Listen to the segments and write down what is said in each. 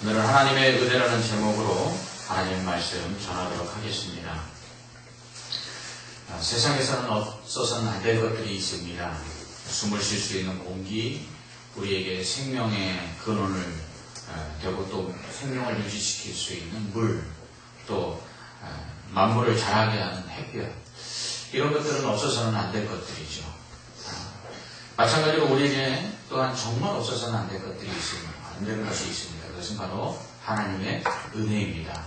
오늘은 하나님의 은혜라는 제목으로 하나님의 말씀 전하도록 하겠습니다. 세상에서는 없어서는 안 될 것들이 있습니다. 숨을 쉴 수 있는 공기, 우리에게 생명의 근원을 되고 또 생명을 유지시킬 수 있는 물, 또 만물을 자라게 하는 햇볕, 이런 것들은 없어서는 안 될 것들이죠. 마찬가지로 우리에게 또한 정말 없어서는 안 될 것들이 있습니다. 안 되는 것이 있습니다. 그것은 바로 하나님의 은혜입니다.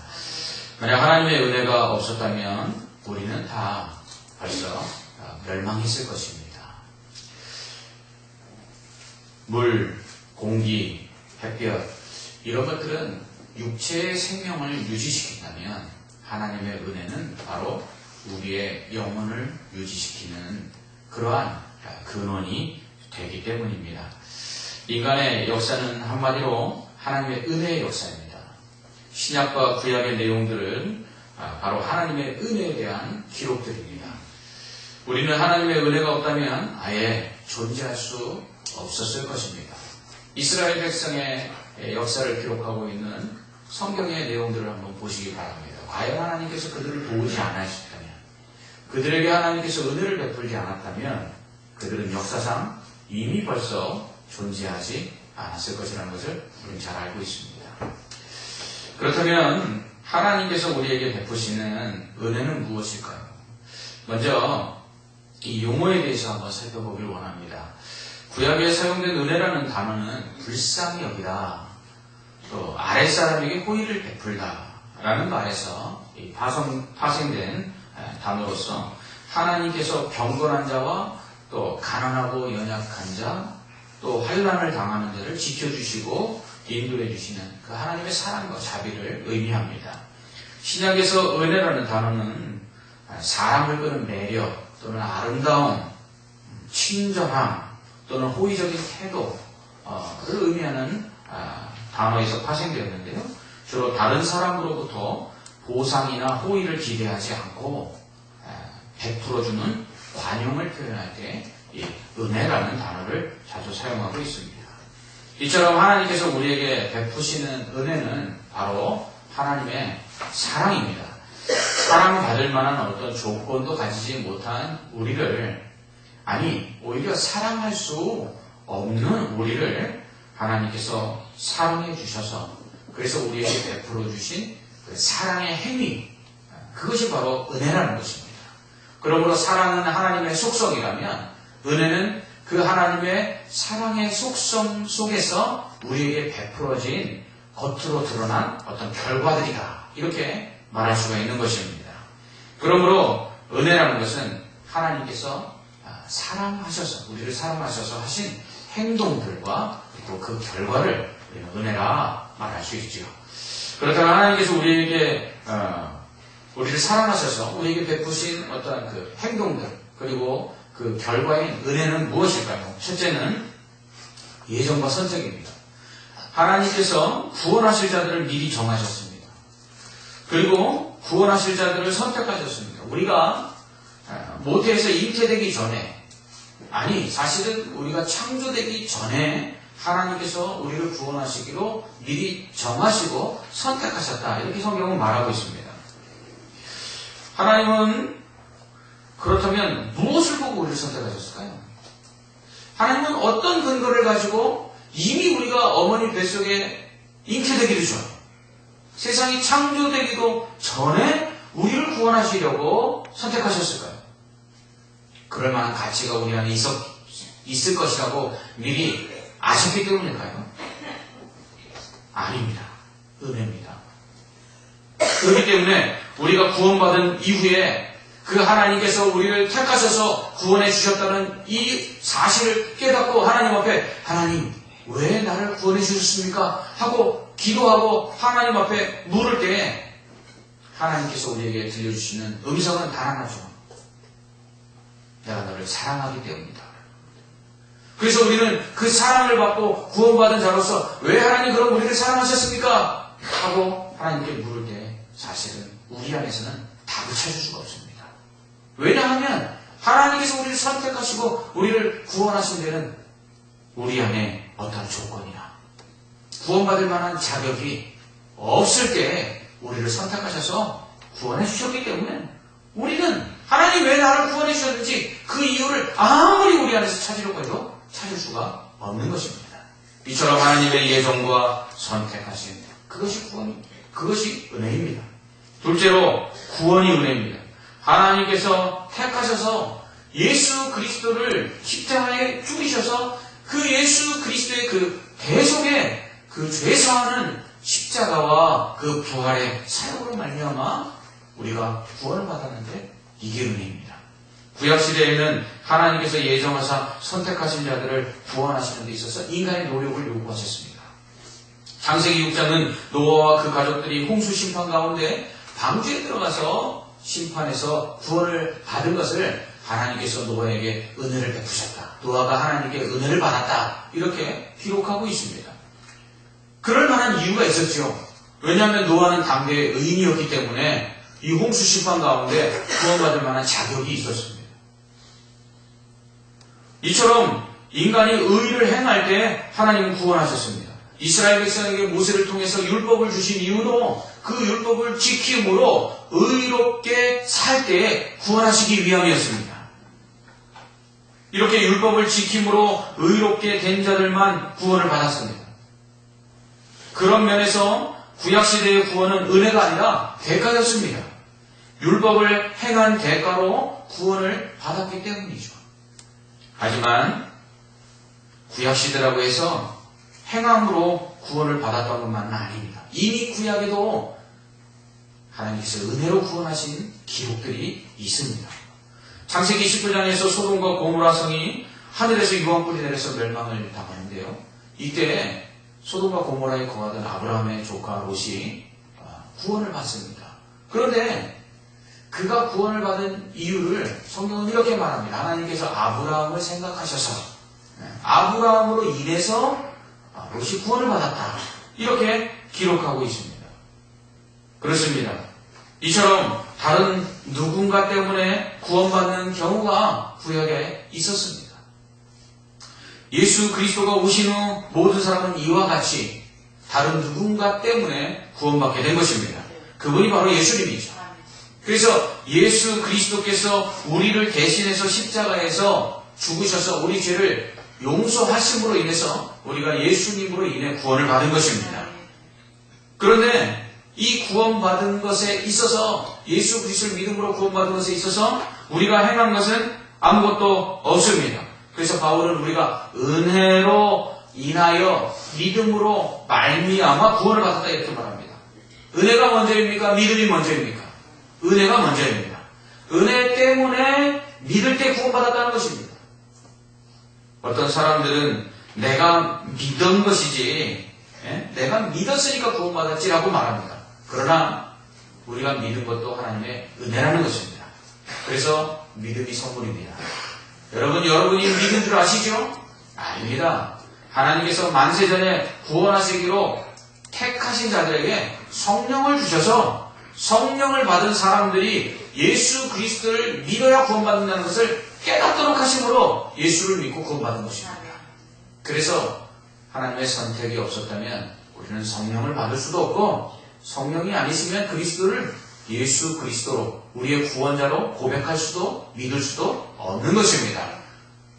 만약 하나님의 은혜가 없었다면 우리는 다 벌써 멸망했을 것입니다. 물, 공기, 햇볕, 이런 것들은 육체의 생명을 유지시킨다면 하나님의 은혜는 바로 우리의 영혼을 유지시키는 그러한 근원이 되기 때문입니다. 인간의 역사는 한마디로 하나님의 은혜의 역사입니다. 신약과 구약의 내용들은 바로 하나님의 은혜에 대한 기록들입니다. 우리는 하나님의 은혜가 없다면 아예 존재할 수 없었을 것입니다. 이스라엘 백성의 역사를 기록하고 있는 성경의 내용들을 한번 보시기 바랍니다. 과연 하나님께서 그들을 도우지 않으셨다면, 그들에게 하나님께서 은혜를 베풀지 않았다면 그들은 역사상 이미 벌써 존재하지 않았을 것이라는 것을 우리는 잘 알고 있습니다. 그렇다면 하나님께서 우리에게 베푸시는 은혜는 무엇일까요? 먼저 이 용어에 대해서 한번 살펴보길 원합니다. 구약에 사용된 은혜라는 단어는 불쌍히 여기다, 또 아랫사람에게 호의를 베풀다 라는 말에서 파생된 단어로서 하나님께서 경건한 자와 또 가난하고 연약한 자, 또 환난을 당하는 자를 지켜주시고 인도해 주시는 그 하나님의 사랑과 자비를 의미합니다. 신약에서 은혜라는 단어는 사람을 끄는 매력 또는 아름다움, 친절함 또는 호의적인 태도를 의미하는 단어에서 파생되었는데요. 주로 다른 사람으로부터 보상이나 호의를 기대하지 않고 베풀어주는 관용을 표현할 때 이 은혜라는 단어를 자주 사용하고 있습니다. 이처럼 하나님께서 우리에게 베푸시는 은혜는 바로 하나님의 사랑입니다. 사랑받을 만한 어떤 조건도 가지지 못한 우리를, 아니 오히려 사랑할 수 없는 우리를 하나님께서 사랑해 주셔서 그래서 우리에게 베풀어 주신 그 사랑의 행위, 그것이 바로 은혜라는 것입니다. 그러므로 사랑은 하나님의 속성이라면 은혜는 그 하나님의 사랑의 속성 속에서 우리에게 베풀어진 겉으로 드러난 어떤 결과들이다, 이렇게 말할 수가 있는 것입니다. 그러므로 은혜라는 것은 하나님께서 사랑하셔서, 우리를 사랑하셔서 하신 행동들과 또 그 결과를 우리는 은혜라 말할 수 있죠. 그렇다면 하나님께서 우리를 사랑하셔서 우리에게 베푸신 어떤 그 행동들, 그리고 그 결과인 은혜는 무엇일까요? 첫째는 예정과 선택입니다. 하나님께서 구원하실 자들을 미리 정하셨습니다. 그리고 구원하실 자들을 선택하셨습니다. 우리가 모태에서 잉태되기 전에, 아니 사실은 우리가 창조되기 전에 하나님께서 우리를 구원하시기로 미리 정하시고 선택하셨다, 이렇게 성경은 말하고 있습니다. 하나님은 그렇다면 무엇을 보고 우리를 선택하셨을까요? 하나님은 어떤 근거를 가지고 이미 우리가 어머니 뱃속에 잉태되기도 전, 세상이 창조되기도 전에 우리를 구원하시려고 선택하셨을까요? 그럴 만한 가치가 우리 안에 있을 것이라고 미리 아셨기 때문일까요? 아닙니다. 은혜입니다. 그렇기 때문에 우리가 구원받은 이후에 그 하나님께서 우리를 택하셔서 구원해 주셨다는 이 사실을 깨닫고 하나님 앞에, 하나님 왜 나를 구원해 주셨습니까? 하고 기도하고 하나님 앞에 물을 때 하나님께서 우리에게 들려주시는 음성은 단 하나죠. 내가 너를 사랑하기 때문이다. 그래서 우리는 그 사랑을 받고 구원받은 자로서 왜 하나님 그럼 우리를 사랑하셨습니까? 하고 하나님께 물을 때 사실은 우리 안에서는 답을 찾을 수가 없습니다. 왜냐하면 하나님께서 우리를 선택하시고 우리를 구원하신 데는 우리 안에 어떤 조건이나 구원받을 만한 자격이 없을 때 우리를 선택하셔서 구원해 주셨기 때문에 우리는 하나님 왜 나를 구원해 주셨는지 그 이유를 아무리 우리 안에서 찾으려고 해도 찾을 수가 없는 것입니다. 이처럼 하나님의 예정과 선택하신 그것이 구원입니다. 그것이 은혜입니다. 둘째로 구원이 은혜입니다. 하나님께서 택하셔서 예수 그리스도를 십자가에 죽이셔서 그 예수 그리스도의 그 대속의 그 죄사하는 십자가와 그 부활의 사역으로 말미암아 우리가 구원을 받았는데 이게 은혜입니다. 구약시대에는 하나님께서 예정하사 선택하신 자들을 구원하시는 데 있어서 인간의 노력을 요구하셨습니다. 창세기 6장은 노아와 그 가족들이 홍수 심판 가운데 방주에 들어가서 심판에서 구원을 받은 것을 하나님께서 노아에게 은혜를 베푸셨다. 노아가 하나님께 은혜를 받았다. 이렇게 기록하고 있습니다. 그럴 만한 이유가 있었죠. 왜냐하면 노아는 당대의 의인이었기 때문에 이 홍수 심판 가운데 구원받을 만한 자격이 있었습니다. 이처럼 인간이 의를 행할 때 하나님은 구원하셨습니다. 이스라엘 백성에게 모세를 통해서 율법을 주신 이유도 그 율법을 지킴으로 의롭게 살 때에 구원하시기 위함이었습니다. 이렇게 율법을 지킴으로 의롭게 된 자들만 구원을 받았습니다. 그런 면에서 구약시대의 구원은 은혜가 아니라 대가였습니다. 율법을 행한 대가로 구원을 받았기 때문이죠. 하지만 구약시대라고 해서 행함으로 구원을 받았던 것만은 아닙니다. 이미 구약에도 하나님께서 은혜로 구원하신 기록들이 있습니다. 창세기 19장에서 소돔과 고모라 성이 하늘에서 유황불이 내려서 멸망을 당하는데요. 이때 소돔과 고모라에 거하던 아브라함의 조카 롯이 구원을 받습니다. 그런데 그가 구원을 받은 이유를 성경은 이렇게 말합니다. 하나님께서 아브라함을 생각하셔서 아브라함으로 인해서 롯이 구원을 받았다. 이렇게 기록하고 있습니다. 그렇습니다. 이처럼 다른 누군가 때문에 구원받는 경우가 구약에 있었습니다. 예수 그리스도가 오신 후 모든 사람은 이와 같이 다른 누군가 때문에 구원받게 된 것입니다. 그분이 바로 예수님이죠. 그래서 예수 그리스도께서 우리를 대신해서 십자가에서 죽으셔서 우리 죄를 용서하심으로 인해서 우리가 예수님으로 인해 구원을 받은 것입니다. 그런데 이 구원받은 것에 있어서 예수 그리스도를 믿음으로 구원받은 것에 있어서 우리가 행한 것은 아무것도 없습니다. 그래서 바울은 우리가 은혜로 인하여 믿음으로 말미암아 구원을 받았다 이렇게 말합니다. 은혜가 먼저입니까? 믿음이 먼저입니까? 은혜가 먼저입니다. 은혜 때문에 믿을 때 구원받았다는 것입니다. 어떤 사람들은 내가 믿은 것이지 내가 믿었으니까 구원받았지라고 말합니다. 그러나 우리가 믿은 것도 하나님의 은혜라는 것입니다. 그래서 믿음이 선물입니다. 여러분이 믿은 줄 아시죠? 아닙니다. 하나님께서 만세전에 구원하시기로 택하신 자들에게 성령을 주셔서 성령을 받은 사람들이 예수 그리스도를 믿어야 구원받는다는 것을 깨닫도록 하심으로 예수를 믿고 구원받은 것입니다. 그래서 하나님의 선택이 없었다면 우리는 성령을 받을 수도 없고 성령이 아니시면 그리스도를 예수 그리스도로 우리의 구원자로 고백할 수도 믿을 수도 없는 것입니다.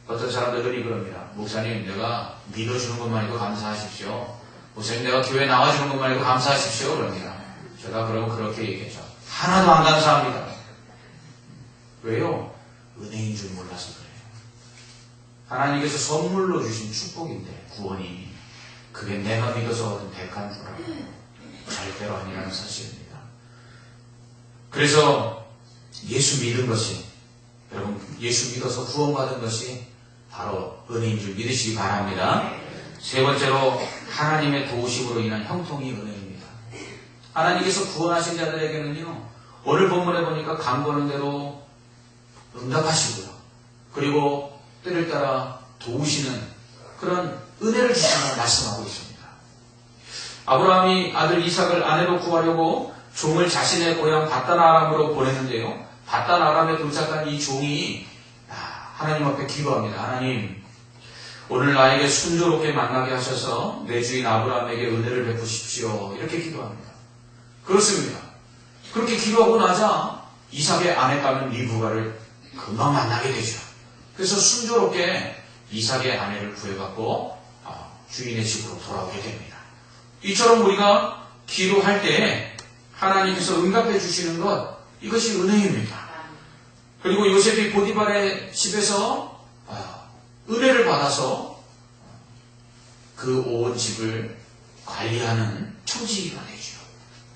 어떤 사람들이 그럽니다. 목사님 내가 믿어주는 것만이고 감사하십시오. 목사님 내가 교회 나와주는 것만이고 감사하십시오. 그럽니다. 제가 그러면 그렇게 얘기하죠. 하나도 안 감사합니다. 왜요? 은혜인 줄 몰라서 그래요. 하나님께서 선물로 주신 축복인데 구원이 그게 내가 믿어서 얻은 대가인 줄 알아요. 절대로 아니라는 사실입니다. 그래서 예수 믿은 것이 여러분 예수 믿어서 구원받은 것이 바로 은혜인 줄 믿으시기 바랍니다. 세 번째로 하나님의 도우심으로 인한 형통이 은혜입니다. 하나님께서 구원하신 자들에게는요 오늘 본문에 보니까 간구하는 대로 응답하시고요. 그리고 때를 따라 도우시는 그런 은혜를 주시는 말씀하고 있습니다. 아브라함이 아들 이삭을 아내로 구하려고 종을 자신의 고향 바단 아람으로 보냈는데요. 바단 아람에 도착한 이 종이 하나님 앞에 기도합니다. 하나님, 오늘 나에게 순조롭게 만나게 하셔서 내 주인 아브라함에게 은혜를 베푸십시오. 이렇게 기도합니다. 그렇습니다. 그렇게 기도하고 나자 이삭의 아내가는 리브가를 금방 만나게 되죠. 그래서 순조롭게 이삭의 아내를 구해받고 주인의 집으로 돌아오게 됩니다. 이처럼 우리가 기도할 때 하나님께서 응답해 주시는 것, 이것이 은혜입니다. 그리고 요셉이 보디발의 집에서 은혜를 받아서 그 온 집을 관리하는 청지기가 되죠.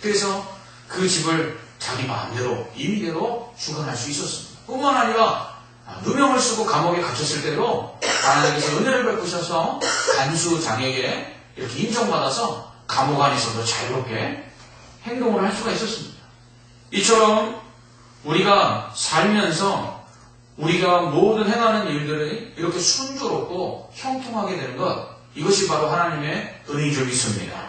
그래서 그 집을 자기 마음대로 임의대로 주관할 수 있었습니다. 뿐만 아니라 누명을 쓰고 감옥에 갇혔을 때도 하나님께서 은혜를 베푸셔서 간수장에게 이렇게 인정받아서 감옥 안에서도 자유롭게 행동을 할 수가 있었습니다. 이처럼 우리가 살면서 우리가 모든 행하는 일들이 이렇게 순조롭고 형통하게 되는 것, 이것이 바로 하나님의 은혜인 줄 믿습니다.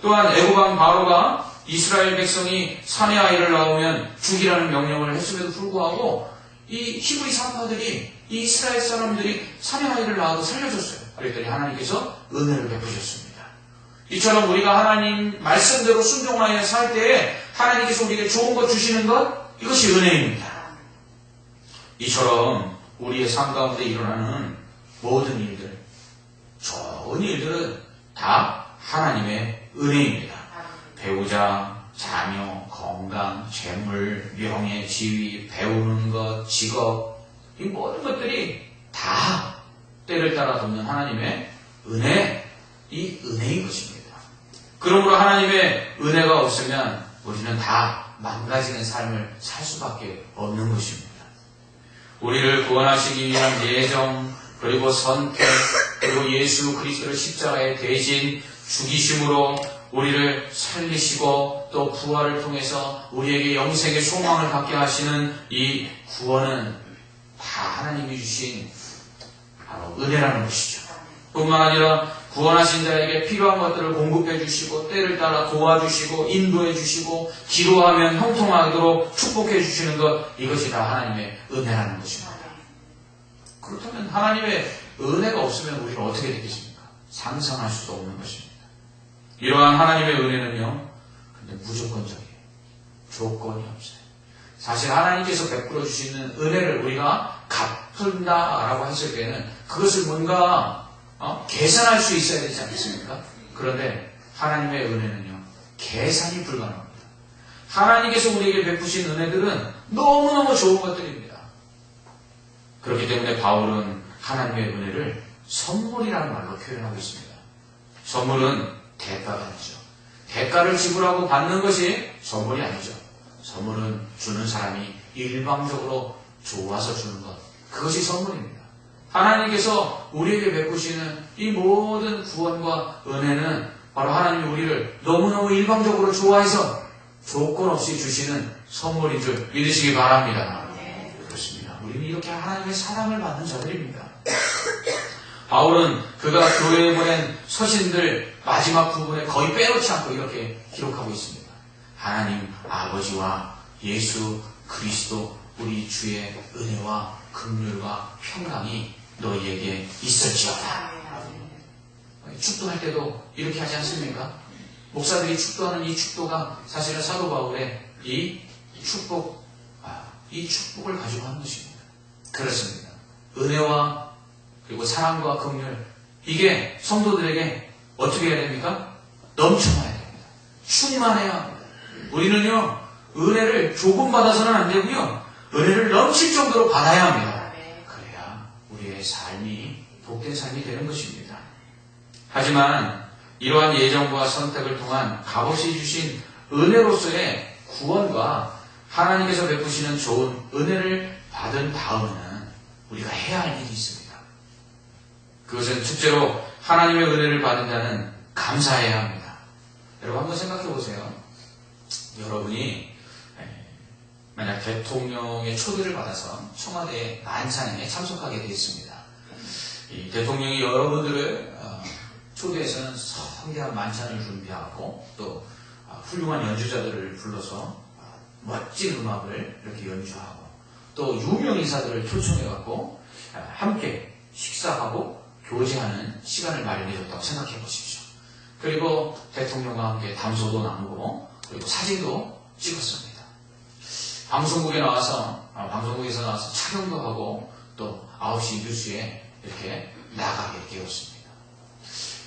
또한 애굽왕 바로가 이스라엘 백성이 사내 아이를 낳으면 죽이라는 명령을 했음에도 불구하고 이 히브리 산파들이, 이 이스라엘 사람들이 사내 아이를 낳아도 살려줬어요. 그랬더니 하나님께서 은혜를 베푸셨습니다. 이처럼 우리가 하나님 말씀대로 순종하여 살 때에 하나님께서 우리에게 좋은 것 주시는 것, 이것이 은혜입니다. 이처럼 우리의 삶 가운데 일어나는 모든 일들, 좋은 일들은 다 하나님의 은혜입니다. 배우자, 자녀, 건강, 재물, 명예, 지위, 배우는 것, 직업, 이 모든 것들이 다 때를 따라 돕는 하나님의 은혜, 이 은혜인 것입니다. 그러므로 하나님의 은혜가 없으면 우리는 다 망가지는 삶을 살 수밖에 없는 것입니다. 우리를 구원하시기 위한 예정, 그리고 선택, 그리고 예수 그리스도를 십자가에 대신 죽이심으로 우리를 살리시고 또 부활을 통해서 우리에게 영생의 소망을 갖게 하시는 이 구원은 다 하나님이 주신 바로 은혜라는 것이죠. 뿐만 아니라 구원하신 자에게 필요한 것들을 공급해 주시고 때를 따라 도와주시고 인도해 주시고 기도하면 형통하도록 축복해 주시는 것, 이것이 다 하나님의 은혜라는 것입니다. 그렇다면 하나님의 은혜가 없으면 우리는 어떻게 되겠습니까? 상상할 수도 없는 것입니다. 이러한 하나님의 은혜는요, 근데 무조건적이에요. 조건이 없어요. 사실 하나님께서 베풀어 주시는 은혜를 우리가 갚는다라고 했을 때는 그것을 뭔가 계산할 수 있어야 되지 않겠습니까? 그런데 하나님의 은혜는요, 계산이 불가능합니다. 하나님께서 우리에게 베푸신 은혜들은 너무너무 좋은 것들입니다. 그렇기 때문에 바울은 하나님의 은혜를 선물이라는 말로 표현하고 있습니다. 선물은 대가가 아니죠. 대가를 지불하고 받는 것이 선물이 아니죠. 선물은 주는 사람이 일방적으로 좋아서 주는 것, 그것이 선물입니다. 하나님께서 우리에게 베푸시는 이 모든 구원과 은혜는 바로 하나님이 우리를 너무너무 일방적으로 좋아해서 조건 없이 주시는 선물인 줄 믿으시기 바랍니다. 그렇습니다. 우리는 이렇게 하나님의 사랑을 받는 자들입니다. 바울은 그가 교회에 보낸 서신들 마지막 부분에 거의 빼놓지 않고 이렇게 기록하고 있습니다. 하나님 아버지와 예수 그리스도 우리 주의 은혜와 긍휼과 평강이 너희에게 있을지어다. 축도할 때도 이렇게 하지 않습니까? 목사들이 축도하는 이 축도가 사실은 사도 바울의 이 축복을 가지고 하는 것입니다. 그렇습니다. 은혜와 그리고 사랑과 긍휼, 이게 성도들에게 어떻게 해야 됩니까? 넘쳐나야 됩니다. 충만해야 합니다. 우리는요, 은혜를 조금 받아서는 안 되고요, 은혜를 넘칠 정도로 받아야 합니다. 그래야 우리의 삶이 복된 삶이 되는 것입니다. 하지만 이러한 예정과 선택을 통한 값없이 주신 은혜로서의 구원과 하나님께서 베푸시는 좋은 은혜를 받은 다음에는 우리가 해야 할 일이 있습니다. 그것은 첫째로 하나님의 은혜를 받은 자는 감사해야 합니다. 여러분 한번 생각해 보세요. 여러분이 만약 대통령의 초대를 받아서 청와대 만찬에 참석하게 되었습니다. 이 대통령이 여러분들을 초대해서는 성대한 만찬을 준비하고 또 훌륭한 연주자들을 불러서 멋진 음악을 이렇게 연주하고 또 유명 인사들을 초청해갖고 함께 식사하고 교제하는 시간을 마련해줬다고 생각해 보십시오. 그리고 대통령과 함께 담소도 나누고 그리고 사진도 찍었습니다. 방송국에서 나와서 촬영도 하고 또 9시 뉴스에 이렇게 나가게 되었습니다.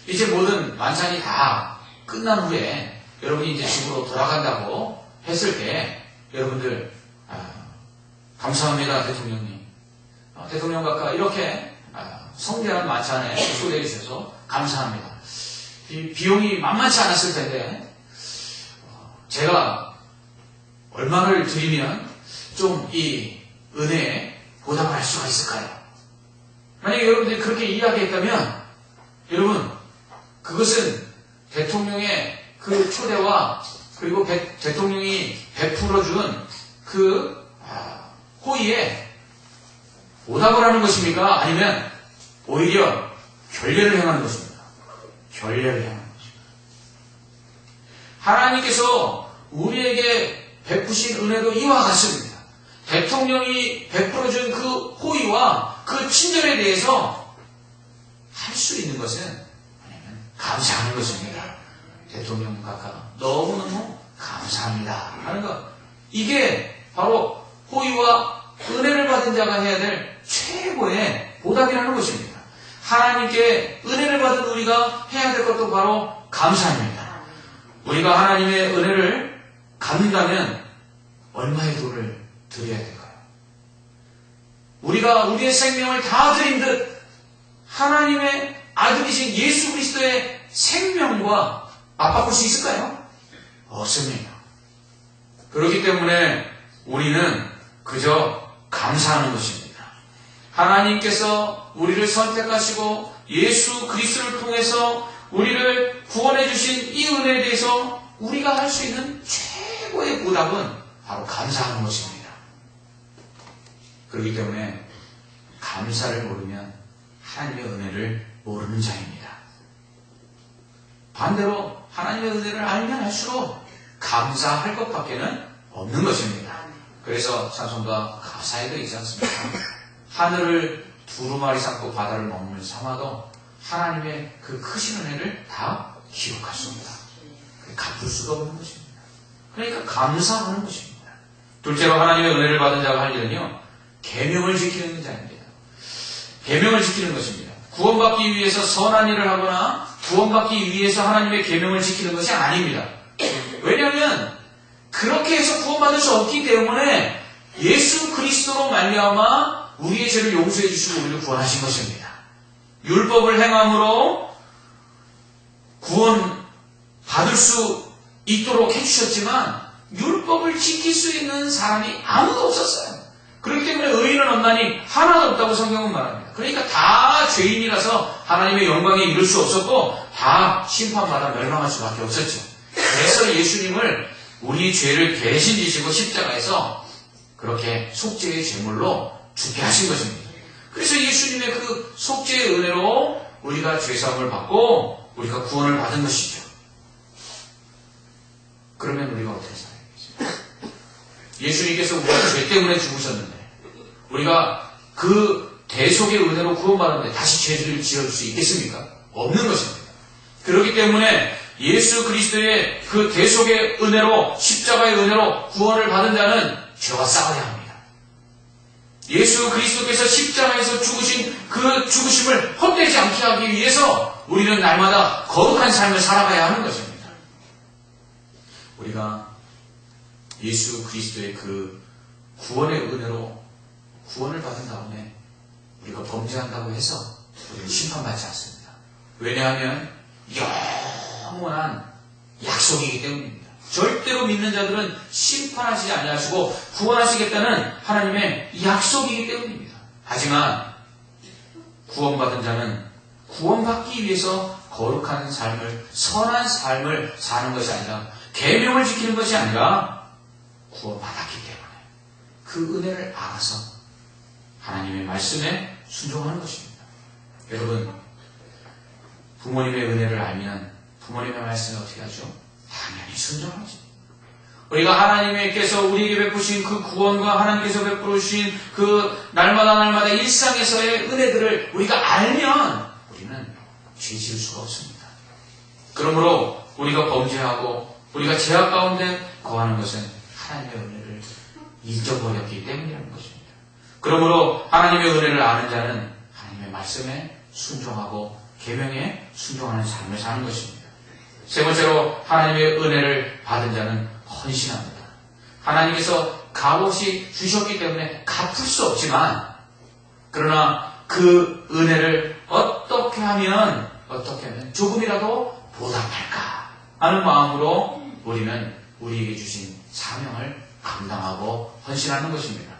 이제 모든 만찬이 다 끝난 후에 여러분이 이제 집으로 돌아간다고 했을 때 여러분들 감사합니다 대통령님. 대통령 각하 이렇게 성대한 만찬에 초대해 주셔서 감사합니다. 이 비용이 만만치 않았을 텐데 제가 얼마를 드리면 좀 이 은혜에 보답을 할 수가 있을까요? 만약에 여러분들이 그렇게 이야기했다면 여러분 그것은 대통령의 그 초대와 그리고 대통령이 베풀어준 그 호의에 보답을 하는 것입니까? 아니면 오히려 결례를 행하는 것입니까? 결례를 행하는 것입니다. 하나님께서 우리에게 베푸신 은혜도 이와 같습니다. 대통령이 베풀어준 그 호의와 그 친절에 대해서 할 수 있는 것은 뭐냐면 감사하는 것입니다. 대통령 각하 너무너무 감사합니다 하는 것. 이게 바로 호의와 은혜를 받은 자가 해야 될 최고의 보답이라는 것입니다. 하나님께 은혜를 받은 우리가 해야 될 것도 바로 감사입니다. 우리가 하나님의 은혜를 갚는다면 얼마의 돈을 드려야 될까요? 우리가 우리의 생명을 다 드린 듯 하나님의 아들이신 예수 그리스도의 생명과 맞바꿀 수 있을까요? 없습니다. 그렇기 때문에 우리는 그저 감사하는 것입니다. 하나님께서 우리를 선택하시고 예수 그리스도를 통해서 우리를 구원해 주신 이 은혜에 대해서 우리가 할 수 있는 최고의 보답은 바로 감사하는 것입니다. 그렇기 때문에 감사를 모르면 하나님의 은혜를 모르는 자입니다. 반대로 하나님의 은혜를 알면 할수록 감사할 것밖에는 없는 것입니다. 그래서 찬송가 가사에도 있지 않습니까? 하늘을 두루마리 삼고 바다를 먹물 삼아도 하나님의 그 크신 은혜를 다 기억할 수 없다. 갚을 수가 없는 것입니다. 그러니까 감사하는 것입니다. 둘째로 하나님의 은혜를 받은 자가 할 일은요, 계명을 지키는 자입니다. 계명을 지키는 것입니다. 구원받기 위해서 선한 일을 하거나 구원받기 위해서 하나님의 계명을 지키는 것이 아닙니다. 왜냐하면 그렇게 해서 구원받을 수 없기 때문에 예수 그리스도로 말미암아 우리의 죄를 용서해 주시고 우리를 구원하신 것입니다. 율법을 행함으로 구원받을 수 있도록 해주셨지만 율법을 지킬 수 있는 사람이 아무도 없었어요. 그렇기 때문에 의인은 없나니 하나도 없다고 성경은 말합니다. 그러니까 다 죄인이라서 하나님의 영광에 이를 수 없었고 다 심판받아 멸망할 수밖에 없었죠. 그래서 예수님을 우리 죄를 대신 지시고 십자가에서 그렇게 속죄의 제물로 죽게 하신 것입니다. 그래서 예수님의 그 속죄의 은혜로 우리가 죄사함을 받고 우리가 구원을 받은 것이죠. 그러면 우리가 어떻게 살아야겠어요? 예수님께서 우리가 죄 때문에 죽으셨는데 우리가 그 대속의 은혜로 구원받았는데 다시 죄를 지을 수 있겠습니까? 없는 것입니다. 그렇기 때문에 예수 그리스도의 그 대속의 은혜로 십자가의 은혜로 구원을 받은 자는 죄와 싸워야 합니다. 예수 그리스도께서 십자가에서 죽으신 그 죽으심을 헛되지 않게 하기 위해서 우리는 날마다 거룩한 삶을 살아가야 하는 것입니다. 우리가 예수 그리스도의 그 구원의 은혜로 구원을 받은 다음에 우리가 범죄한다고 해서 우리는 심판받지 않습니다. 왜냐하면 영원한 약속이기 때문입니다. 절대로 믿는 자들은 심판하시지 아니하시고 구원하시겠다는 하나님의 약속이기 때문입니다. 하지만 구원받은 자는 구원받기 위해서 거룩한 삶을, 선한 삶을 사는 것이 아니라 계명을 지키는 것이 아니라 구원받았기 때문에 그 은혜를 알아서 하나님의 말씀에 순종하는 것입니다. 여러분, 부모님의 은혜를 알면 부모님의 말씀에 어떻게 하죠? 당연히 순종하죠. 우리가 하나님께서 우리에게 베푸신 그 구원과 하나님께서 베푸신 그 날마다 일상에서의 은혜들을 우리가 알면 죄질 수가 없습니다. 그러므로 우리가 범죄하고 우리가 죄악 가운데 거하는 것은 하나님의 은혜를 잊어버렸기 때문이라는 것입니다. 그러므로 하나님의 은혜를 아는 자는 하나님의 말씀에 순종하고 계명에 순종하는 삶을 사는 것입니다. 세 번째로 하나님의 은혜를 받은 자는 헌신합니다. 하나님께서 값없이 주셨기 때문에 갚을 수 없지만 그러나 그 은혜를 어떻게 하면 조금이라도 보답할까 하는 마음으로 우리는 우리에게 주신 사명을 감당하고 헌신하는 것입니다.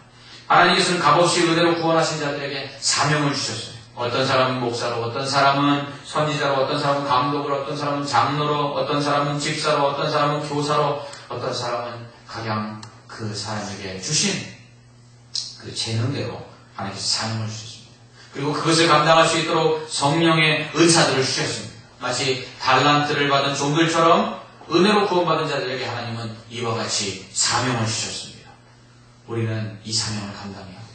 하나님께서는 값없이 은혜로 구원하신 자들에게 사명을 주셨어요. 어떤 사람은 목사로, 어떤 사람은 선지자로, 어떤 사람은 감독으로, 어떤 사람은 장로로, 어떤 사람은 집사로, 어떤 사람은 교사로, 어떤 사람은 각양 그 사람에게 주신 그 재능대로 하나님께서 사명을 주셨습니다. 그리고 그것을 감당할 수 있도록 성령의 은사들을 주셨습니다. 마치 달란트를 받은 종들처럼 은혜로 구원받은 자들에게 하나님은 이와 같이 사명을 주셨습니다. 우리는 이 사명을 감당해야 합니다.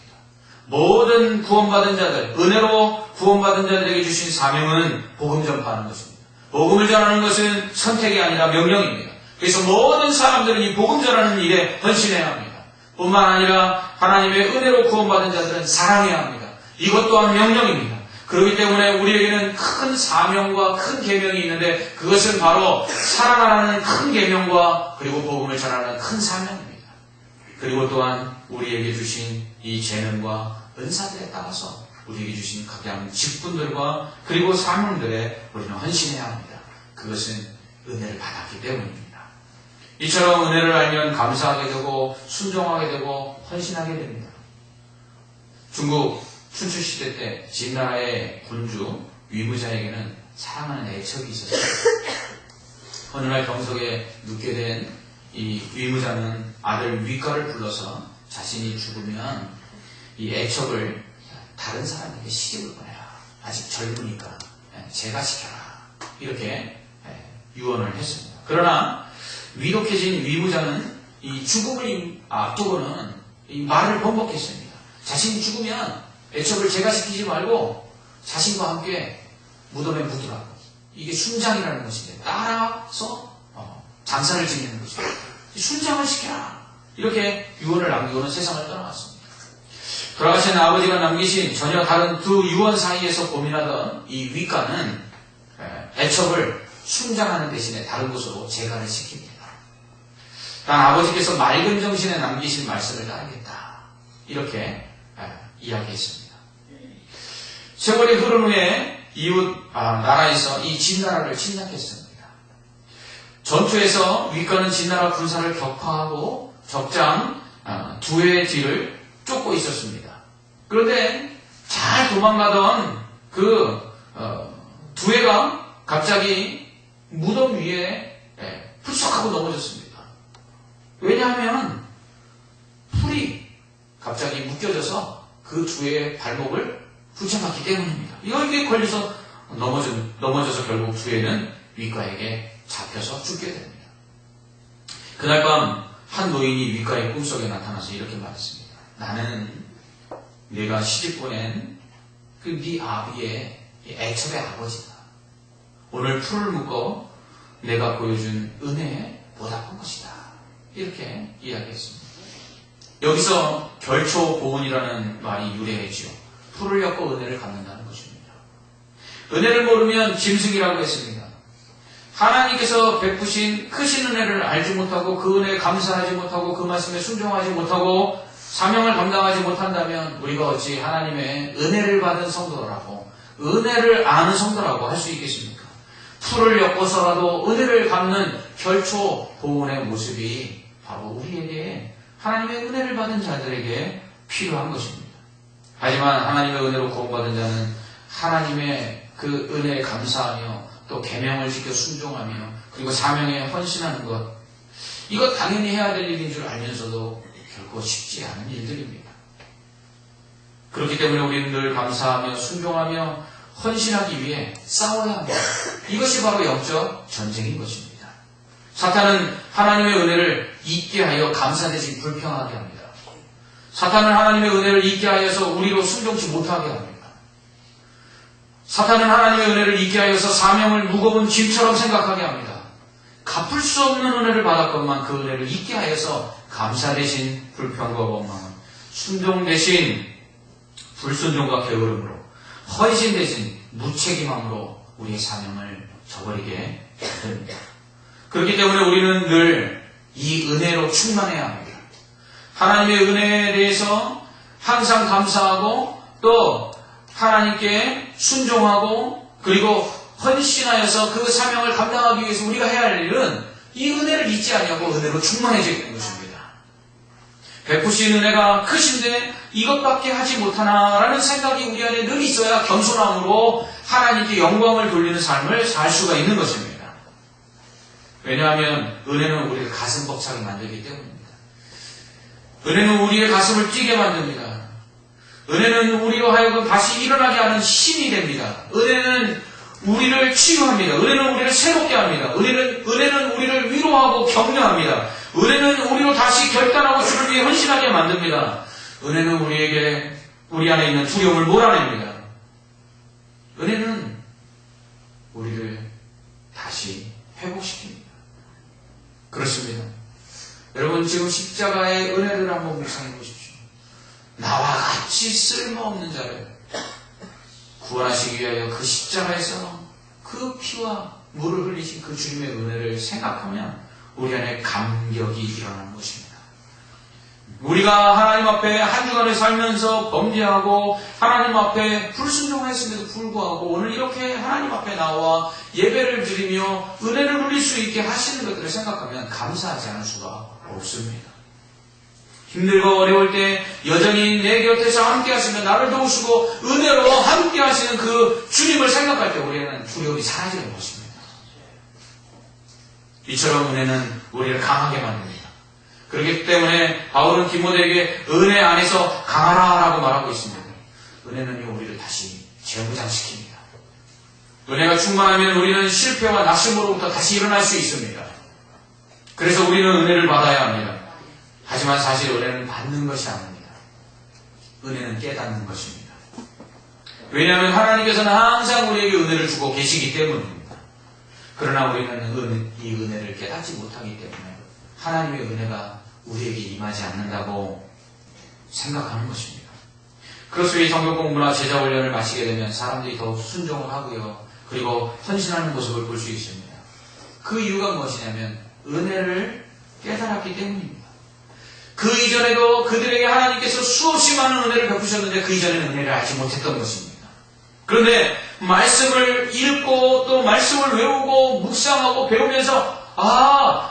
모든 구원받은 자들, 은혜로 구원받은 자들에게 주신 사명은 복음 전파하는 것입니다. 복음을 전하는 것은 선택이 아니라 명령입니다. 그래서 모든 사람들은 이 복음 전하는 일에 헌신해야 합니다. 뿐만 아니라 하나님의 은혜로 구원받은 자들은 사랑해야 합니다. 이것 또한 명령입니다. 그렇기 때문에 우리에게는 큰 사명과 큰 계명이 있는데 그것은 바로 사랑하라는 큰 계명과 그리고 복음을 전하는 큰 사명입니다. 그리고 또한 우리에게 주신 이 재능과 은사들에 따라서 우리에게 주신 각양 직분들과 그리고 사명들에 우리는 헌신해야 합니다. 그것은 은혜를 받았기 때문입니다. 이처럼 은혜를 알면 감사하게 되고 순종하게 되고 헌신하게 됩니다. 중국 춘추시대 때 진나라의 군주 위무자에게는 사랑하는 애척이 있었어요. 어느 날 병석에 눕게 된 이 위무자는 아들 위가를 불러서 자신이 죽으면 이 애척을 다른 사람에게 시집을 보내라. 아직 젊으니까 제가 시켜라. 이렇게 유언을 했습니다. 그러나 위독해진 위무자는 이 죽음을 앞두고는 이 말을 번복했습니다. 자신이 죽으면 애척을 제가 시키지 말고 자신과 함께 무덤에 묻으라고. 이게 순장이라는 것인데 따라서 장사를 지내는 것입니다. 순장을 시켜라. 이렇게 유언을 남기고는 세상을 떠나갔습니다. 돌아가신 아버지가 남기신 전혀 다른 두 유언 사이에서 고민하던 이 위가는 애척을 순장하는 대신에 다른 곳으로 재간을 시킵니다. 난 아버지께서 맑은 정신에 남기신 말씀을 따르겠다. 이렇게 이야기했습니다. 세월이 흐른 후에 이웃 나라에서 이 진나라를 침략했습니다. 전투에서 위가는 진나라 군사를 격파하고 적장 두 회의 뒤를 쫓고 있었습니다. 그런데 잘 도망가던 그 두 회가 갑자기 무덤 위에 풀썩하고 넘어졌습니다. 왜냐하면 풀이 갑자기 묶여져서 그 두 회의 발목을 붙여놨기 때문입니다. 여기에 걸려서 넘어져서 결국 두 회는 위가에게 잡혀서 죽게 됩니다. 그날 밤 한 노인이 위가의 꿈속에 나타나서 이렇게 말했습니다. 나는 내가 시집 보낸 그 네 아비의 애첩의 아버지다. 오늘 풀을 묶어 내가 보여준 은혜에 보답한 것이다. 이렇게 이야기했습니다. 여기서 결초보은이라는 말이 유래했지요. 풀을 엮고 은혜를 갚는다는 것입니다. 은혜를 모르면 짐승이라고 했습니다. 하나님께서 베푸신 크신 은혜를 알지 못하고 그 은혜에 감사하지 못하고 그 말씀에 순종하지 못하고 사명을 감당하지 못한다면 우리가 어찌 하나님의 은혜를 받은 성도라고 은혜를 아는 성도라고 할 수 있겠습니까? 풀을 엮어서라도 은혜를 갚는 결초보은의 모습이 바로 우리에게 하나님의 은혜를 받은 자들에게 필요한 것입니다. 하지만 하나님의 은혜로 구원받은 자는 하나님의 그 은혜에 감사하며 또 계명을 지켜 순종하며 그리고 사명에 헌신하는 것, 이것 당연히 해야 될 일인 줄 알면서도 결코 쉽지 않은 일들입니다. 그렇기 때문에 우리는 늘 감사하며 순종하며 헌신하기 위해 싸워야 합니다. 이것이 바로 영적 전쟁인 것입니다. 사탄은 하나님의 은혜를 잊게 하여 감사되지 불평하게 합니다. 사탄은 하나님의 은혜를 잊게 하여서 우리로 순종치 못하게 합니다. 사탄은 하나님의 은혜를 잊게 하여서 사명을 무거운 짐처럼 생각하게 합니다. 갚을 수 없는 은혜를 받았건만 그 은혜를 잊게 하여서 감사 대신 불평과 원망은, 순종 대신 불순종과 게으름으로, 헌신 대신 무책임함으로 우리의 사명을 저버리게 됩니다. 그렇기 때문에 우리는 늘 이 은혜로 충만해야 합니다. 하나님의 은혜에 대해서 항상 감사하고 또 하나님께 순종하고 그리고 헌신하여서 그 사명을 감당하기 위해서 우리가 해야 할 일은 이 은혜를 잊지 아니하고 은혜로 충만해지게 되는 것입니다. 베푸신 은혜가 크신데 이것밖에 하지 못하나라는 생각이 우리 안에 늘 있어야 겸손함으로 하나님께 영광을 돌리는 삶을 살 수가 있는 것입니다. 왜냐하면 은혜는 우리를 가슴 벅차게 만들기 때문입니다. 은혜는 우리의 가슴을 뛰게 만듭니다. 은혜는 우리로 하여금 다시 일어나게 하는 힘이 됩니다. 은혜는 우리를 치유합니다. 은혜는 우리를 새롭게 합니다. 은혜는 우리를 위로하고 격려합니다. 은혜는 우리로 다시 결단하고 주를 위해 헌신하게 만듭니다. 은혜는 우리 안에 있는 두려움을 몰아냅니다. 은혜는 우리를 다시 회복시킵니다. 그렇습니다. 여러분, 지금 십자가의 은혜를 한번 묵상해 보십시오. 나와 같이 쓸모없는 자를 구원하시기 위하여 그 십자가에서 그 피와 물을 흘리신 그 주님의 은혜를 생각하면 우리 안에 감격이 일어나는 것입니다. 우리가 하나님 앞에 한 주간을 살면서 범죄하고 하나님 앞에 불순종했음에도 불구하고 오늘 이렇게 하나님 앞에 나와 예배를 드리며 은혜를 누릴 수 있게 하시는 것들을 생각하면 감사하지 않을 수가 없습니다. 힘들고 어려울 때 여전히 내 곁에서 함께 하시며 나를 도우시고 은혜로 함께 하시는 그 주님을 생각할 때 우리는 두려움이 사라지는 것입니다. 이처럼 은혜는 우리를 강하게 만듭니다. 그렇기 때문에 바울은 디모데에게 은혜 안에서 강하라라고 말하고 있습니다. 은혜는 우리를 다시 재무장시킵니다. 은혜가 충만하면 우리는 실패와 낙심으로부터 다시 일어날 수 있습니다. 그래서 우리는 은혜를 받아야 합니다. 하지만 사실 은혜는 받는 것이 아닙니다. 은혜는 깨닫는 것입니다. 왜냐하면 하나님께서는 항상 우리에게 은혜를 주고 계시기 때문입니다. 그러나 우리는 이 은혜를 깨닫지 못하기 때문에 하나님의 은혜가 우리에게 임하지 않는다고 생각하는 것입니다. 그래서 이 성경 공부나 제자 훈련을 마치게 되면 사람들이 더욱 순종을 하고요. 그리고 헌신하는 모습을 볼 수 있습니다. 그 이유가 무엇이냐면 은혜를 깨달았기 때문입니다. 그 이전에도 그들에게 하나님께서 수없이 많은 은혜를 베푸셨는데 그 이전에는 은혜를 알지 못했던 것입니다. 그런데 말씀을 읽고 또 말씀을 외우고 묵상하고 배우면서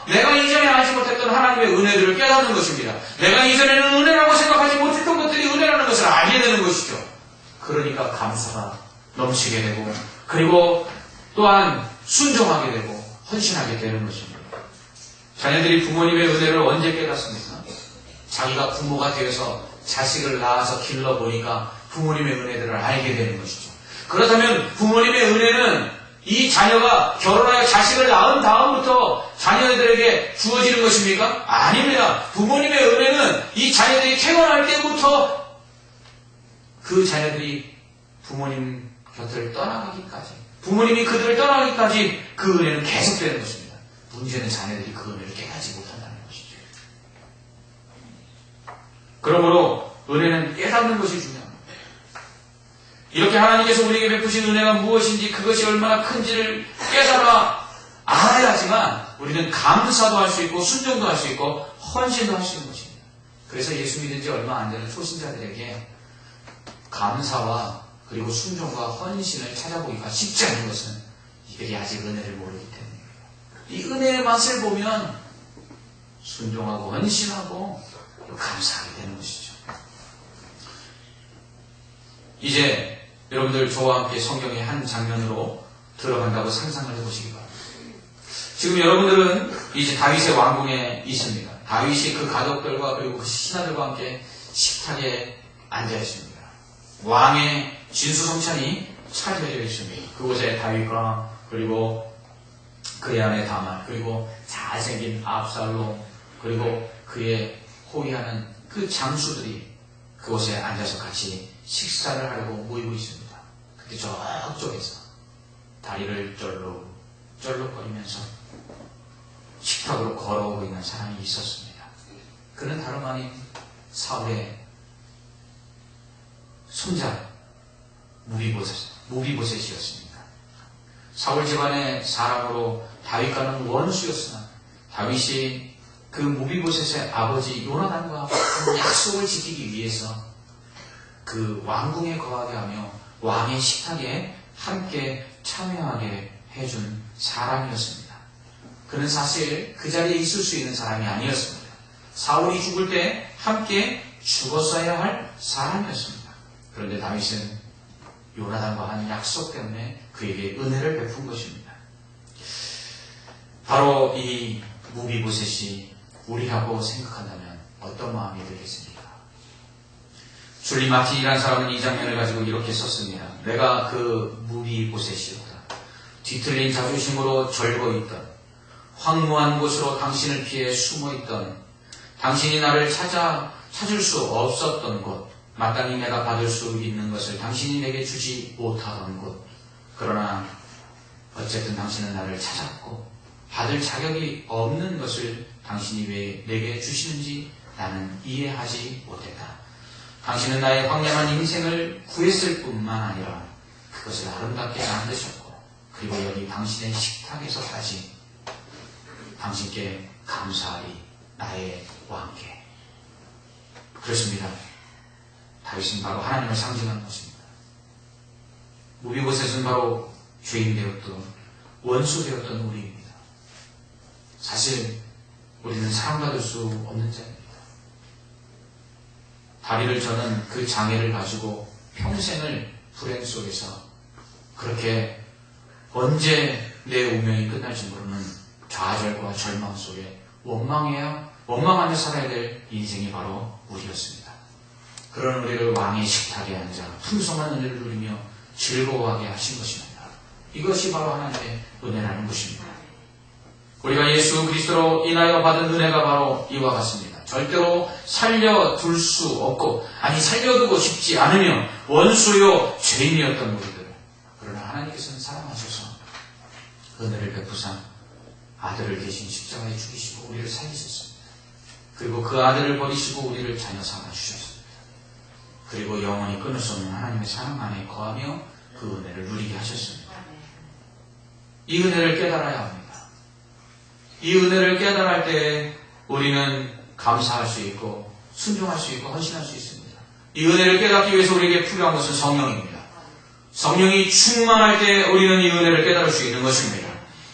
내가 이전에 알지 못했던 하나님의 은혜들을 깨닫는 것입니다. 내가 이전에는 은혜라고 생각하지 못했던 것들이 은혜라는 것을 알게 되는 것이죠. 그러니까 감사가 넘치게 되고 그리고 또한 순종하게 되고 헌신하게 되는 것입니다. 자녀들이 부모님의 은혜를 언제 깨닫습니까? 자기가 부모가 되어서 자식을 낳아서 길러보니까 부모님의 은혜들을 알게 되는 것이죠. 그렇다면 부모님의 은혜는 이 자녀가 결혼하여 자식을 낳은 다음부터 자녀들에게 주어지는 것입니까? 아닙니다. 부모님의 은혜는 이 자녀들이 태어날 때부터 그 자녀들이 부모님 곁을 떠나가기까지, 부모님이 그들을 떠나기까지 그 은혜는 계속되는 것입니다. 문제는 자녀들이 그 은혜를 깨닫지 못한다는 것이죠. 그러므로 은혜는 깨닫는 것이 중요합니다. 이렇게 하나님께서 우리에게 베푸신 은혜가 무엇인지 그것이 얼마나 큰지를 깨달아 알아야지만 우리는 감사도 할 수 있고 순종도 할 수 있고 헌신도 할 수 있는 것입니다. 그래서 예수 믿은 지 얼마 안 되는 초신자들에게 감사와 그리고 순종과 헌신을 찾아보기가 쉽지 않은 것은 이들이 아직 은혜를 모르기 때문입니다. 이 은혜의 맛을 보면 순종하고 헌신하고 감사하게 되는 것이죠. 이제 여러분들 저와 함께 성경의 한 장면으로 들어간다고 상상을 해보시기 바랍니다. 지금 여러분들은 이제 다윗의 왕궁에 있습니다. 다윗이 그 가족들과 그리고 그 신하들과 함께 식탁에 앉아 있습니다. 왕의 진수성찬이 차려져 있습니다. 그곳에 다윗과 그리고 그의 아내 다말 그리고 잘생긴 압살롬 그리고 그의 호위하는 그 장수들이 그곳에 앉아서 같이 식사를 하려고 모이고 있습니다. 그때 그 저쪽에서 다리를 쩔룩거리면서 식탁으로 걸어오고 있는 사람이 있었습니다. 그는 다름 아닌 사울의 손자 무비보셋이었습니다. 사울 집안의 사람으로 다윗과는 원수였으나 다윗이 그 무비보셋의 아버지 요나단과 약속을 지키기 위해서 그 왕궁에 거하게 하며 왕의 식탁에 함께 참여하게 해준 사람이었습니다. 그는 사실 그 자리에 있을 수 있는 사람이 아니었습니다. 사울이 죽을 때 함께 죽었어야 할 사람이었습니다. 그런데 다윗은 요나단과 한 약속 때문에 그에게 은혜를 베푼 것입니다. 바로 이 무비보셋이 우리라고 생각한다면 어떤 마음이 들겠습니까? 줄리 마틴이라는 사람은 이 장면을 가지고 이렇게 썼습니다. 내가 그 무비보셋이었다. 뒤틀린 자존심으로 절거있던 황무한 곳으로 당신을 피해 숨어있던 당신이 나를 찾을 수 없었던 곳, 마땅히 내가 받을 수 있는 것을 당신이 내게 주지 못하던 곳. 그러나 어쨌든 당신은 나를 찾았고 받을 자격이 없는 것을 당신이 왜 내게 주시는지 나는 이해하지 못했다. 당신은 나의 황량한 인생을 구했을 뿐만 아니라 그것을 아름답게 만드셨고 그리고 여기 당신의 식탁에서까지 당신께 감사하리 나의 왕께. 그렇습니다. 다윗은 바로 하나님을 상징하는 것입니다. 무비보셋은 바로 죄인 되었던 원수 되었던 우리입니다. 사실 우리는 사랑받을 수 없는 자입니다. 다리를 저는 그 장애를 가지고 평생을 불행 속에서 그렇게 언제 내 운명이 끝날지 모르는 좌절과 절망 속에 원망하며 살아야 될 인생이 바로 우리였습니다. 그런 우리를 왕의 식탁에 앉아 풍성한 은혜를 누리며 즐거워하게 하신 것입니다. 이것이 바로 하나님의 은혜라는 것입니다. 우리가 예수 그리스도로 인하여 받은 은혜가 바로 이와 같습니다. 절대로 살려둘 수 없고 살려두고 싶지 않으며 원수요 죄인이었던 우리들. 그러나 하나님께서는 사랑하셔서 은혜를 베푸사 아들을 대신 십자가에 죽이시고 우리를 살리셨습니다. 그리고 그 아들을 버리시고 우리를 자녀 삼아주셨습니다. 그리고 영원히 끊을 수 없는 하나님의 사랑 안에 거하며 그 은혜를 누리게 하셨습니다. 이 은혜를 깨달아야 합니다. 이 은혜를 깨달을 때 우리는 감사할 수 있고 순종할 수 있고 헌신할 수 있습니다. 이 은혜를 깨닫기 위해서 우리에게 필요한 것은 성령입니다. 성령이 충만할 때 우리는 이 은혜를 깨달을 수 있는 것입니다.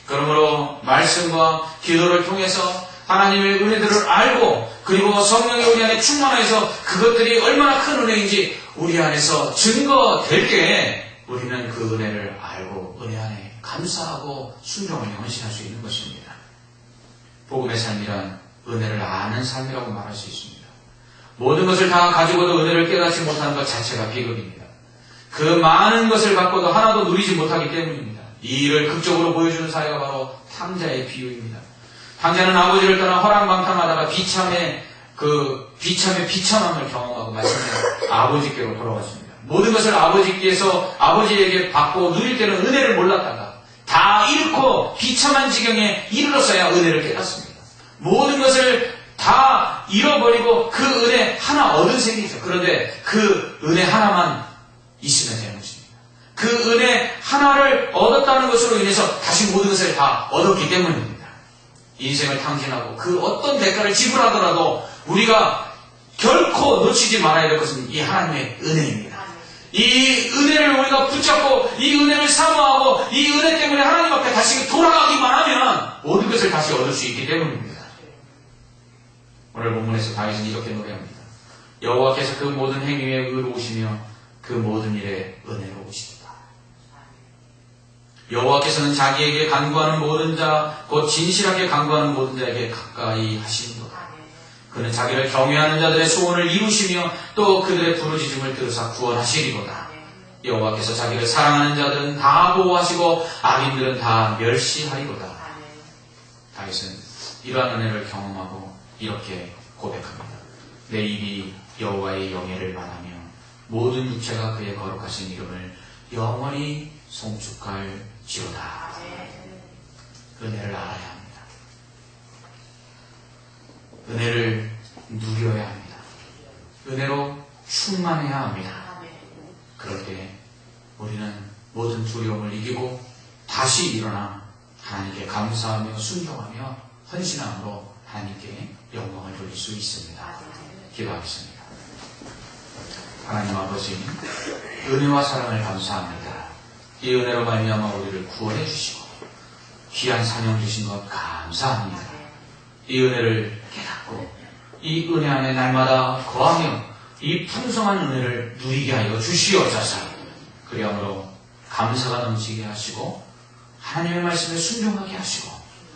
그러므로 말씀과 기도를 통해서 하나님의 은혜들을 알고 그리고 성령이 우리 안에 충만해서 그것들이 얼마나 큰 은혜인지 우리 안에서 증거될 때 우리는 그 은혜를 알고 은혜 안에 감사하고 순종하며 헌신할 수 있는 것입니다. 복음의 삶이란 은혜를 아는 삶이라고 말할 수 있습니다. 모든 것을 다 가지고도 은혜를 깨닫지 못하는 것 자체가 비극입니다. 그 많은 것을 갖고도 하나도 누리지 못하기 때문입니다. 이 일을 극적으로 보여주는 사례가 바로 탕자의 비유입니다. 탕자는 아버지를 떠나 허랑방탕하다가 비참함을 경험하고 마침내 아버지께로 돌아왔습니다. 모든 것을 아버지에게 받고 누릴 때는 은혜를 몰랐다가 다 잃고 비참한 지경에 이르렀어야 은혜를 깨닫습니다. 모든 것을 다 잃어버리고 그 은혜 하나 얻은 셈이죠. 그런데 그 은혜 하나만 있으면 되는 것입니다. 그 은혜 하나를 얻었다는 것으로 인해서 다시 모든 것을 다 얻었기 때문입니다. 인생을 탕진하고 그 어떤 대가를 지불하더라도 우리가 결코 놓치지 말아야 될 것은 이 하나님의 은혜입니다. 이 은혜를 우리가 붙잡고 이 은혜를 사모하고 이 은혜 때문에 하나님 앞에 다시 돌아가기만 하면 모든 것을 다시 얻을 수 있기 때문입니다. 오늘 본문에서 다윗은 이렇게 노래합니다. 여호와께서 그 모든 행위에 의로우시며 그 모든 일에 은혜로우시다. 여호와께서는 자기에게 간구하는 모든 자, 곧 진실하게 간구하는 모든 자에게 가까이 하시는도다. 그는 자기를 경외하는 자들의 소원을 이루시며 또 그들의 부르짖음을 들으사 구원하시리로다. 여호와께서 자기를 사랑하는 자들은 다 보호하시고 악인들은 다 멸시하리로다. 다윗은 이러한 은혜를 경험하고 이렇게 고백합니다. 내 입이 여호와의 영예를 말하며 모든 육체가 그의 거룩하신 이름을 영원히 송축할지어다. 은혜를 알아야 합니다. 은혜를 누려야 합니다. 은혜로 충만해야 합니다. 그럴 때 우리는 모든 두려움을 이기고 다시 일어나 하나님께 감사하며 순종하며 헌신함으로 하나님께 영광을 돌릴 수 있습니다. 기도하겠습니다. 하나님 아버지, 은혜와 사랑을 감사합니다. 이 은혜로 말미암아 우리를 구원해 주시고 귀한 사명 주신 것 감사합니다. 이 은혜를 깨닫고 이 은혜 안에 날마다 거하며 이 풍성한 은혜를 누리게 하여 주시옵소서. 그리함으로 감사가 넘치게 하시고 하나님의 말씀에 순종하게 하시고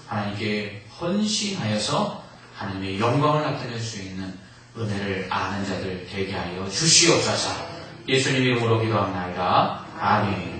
하나님께 헌신하여서 하나님의 영광을 나타낼 수 있는 은혜를 아는 자들 되게 하여 주시옵소서. 예수님 이름으로 기도합니다. 아멘.